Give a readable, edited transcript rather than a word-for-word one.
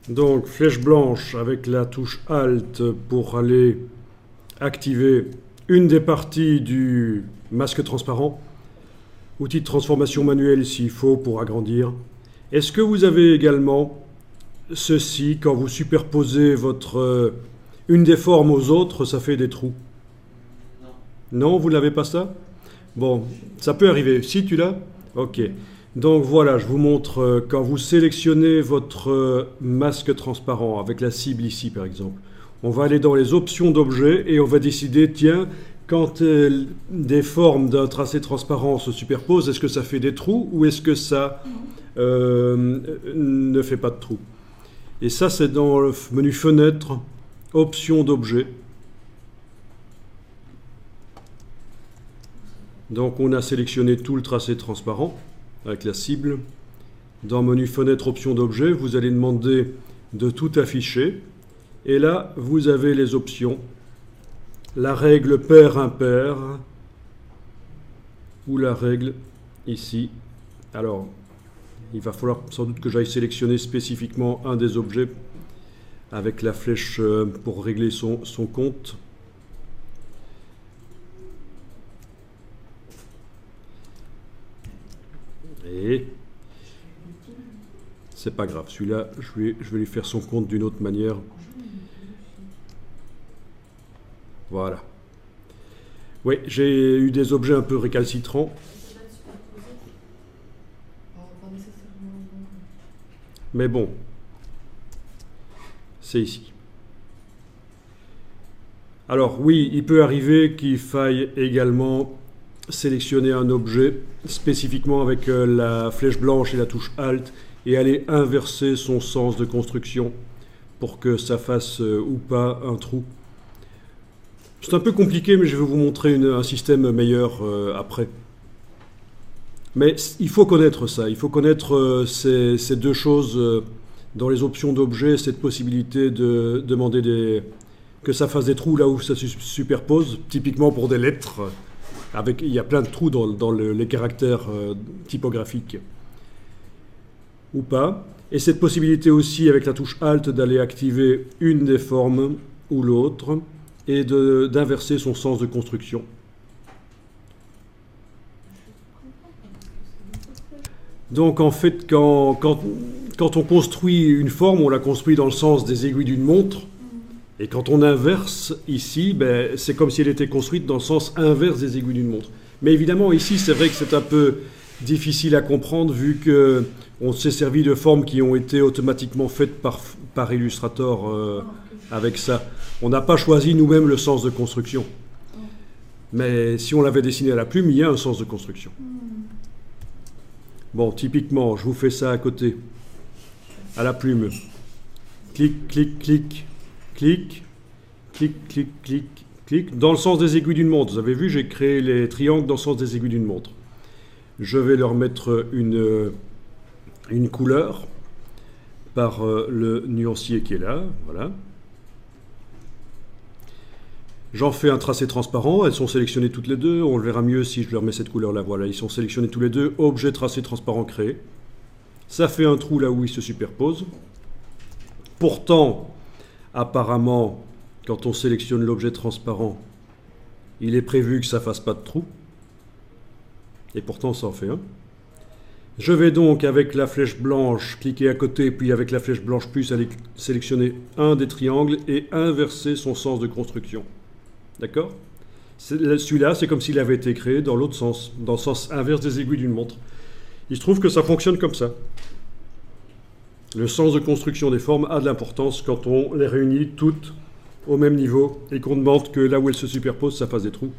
Donc, flèche blanche avec la touche Alt pour aller activer une des parties du masque transparent. Outil de transformation manuelle s'il faut pour agrandir. Est-ce que vous avez également ceci, quand vous superposez une des formes aux autres, ça fait des trous? Non, vous n'avez pas ça? Bon, ça peut arriver. Si tu l'as? Ok. Donc voilà, je vous montre quand vous sélectionnez votre masque transparent avec la cible ici par exemple. On va aller dans les options d'objet et on va décider, tiens, quand des formes d'un tracé transparent se superposent, est-ce que ça fait des trous ou est-ce que ça ne fait pas de trous? Et ça, c'est dans le menu Fenêtre, Options d'objet. Donc on a sélectionné tout le tracé transparent avec la cible. Dans le menu Fenêtre, Options d'objet, vous allez demander de tout afficher. Et là, vous avez les options. La règle pair-impair ou la règle ici. Alors, il va falloir sans doute que j'aille sélectionner spécifiquement un des objets avec la flèche pour régler son compte. Et c'est pas grave, celui-là, je vais lui faire son compte d'une autre manière. Voilà. Oui, j'ai eu des objets un peu récalcitrants. Mais bon, c'est ici. Alors oui, il peut arriver qu'il faille également sélectionner un objet spécifiquement avec la flèche blanche et la touche Alt et aller inverser son sens de construction pour que ça fasse ou pas un trou. C'est un peu compliqué, mais je vais vous montrer un système meilleur après. Mais il faut connaître ça, il faut connaître ces deux choses dans les options d'objets, cette possibilité de demander que ça fasse des trous là où ça se superpose, typiquement pour des lettres. Il y a plein de trous dans les caractères typographiques. Ou pas. Et cette possibilité aussi avec la touche Alt d'aller activer une des formes ou l'autre et d'inverser son sens de construction. Donc en fait, quand on construit une forme, on la construit dans le sens des aiguilles d'une montre. Et quand on inverse ici, ben, c'est comme si elle était construite dans le sens inverse des aiguilles d'une montre. Mais évidemment, ici, c'est vrai que c'est un peu difficile à comprendre vu qu'on s'est servi de formes qui ont été automatiquement faites par Illustrator avec ça. On n'a pas choisi nous-mêmes le sens de construction. Mais si on l'avait dessiné à la plume, il y a un sens de construction. Bon, typiquement, je vous fais ça à côté, à la plume. Clic, clic, clic. Clic, clic, clic, clic, clic, dans le sens des aiguilles d'une montre. Vous avez vu, j'ai créé les triangles dans le sens des aiguilles d'une montre. Je vais leur mettre une couleur par le nuancier qui est là. Voilà. J'en fais un tracé transparent. Elles sont sélectionnées toutes les deux. On le verra mieux si je leur mets cette couleur-là. Voilà, ils sont sélectionnés tous les deux. Objet tracé transparent créé. Ça fait un trou là où ils se superposent. Pourtant, apparemment, quand on sélectionne l'objet transparent, il est prévu que ça ne fasse pas de trou. Et pourtant, ça en fait un. Je vais donc, avec la flèche blanche, cliquer à côté, puis avec la flèche blanche plus, aller sélectionner un des triangles et inverser son sens de construction. D'accord? Celui-là, c'est comme s'il avait été créé dans l'autre sens, dans le sens inverse des aiguilles d'une montre. Il se trouve que ça fonctionne comme ça. Le sens de construction des formes a de l'importance quand on les réunit toutes au même niveau et qu'on demande que là où elles se superposent, ça fasse des trous.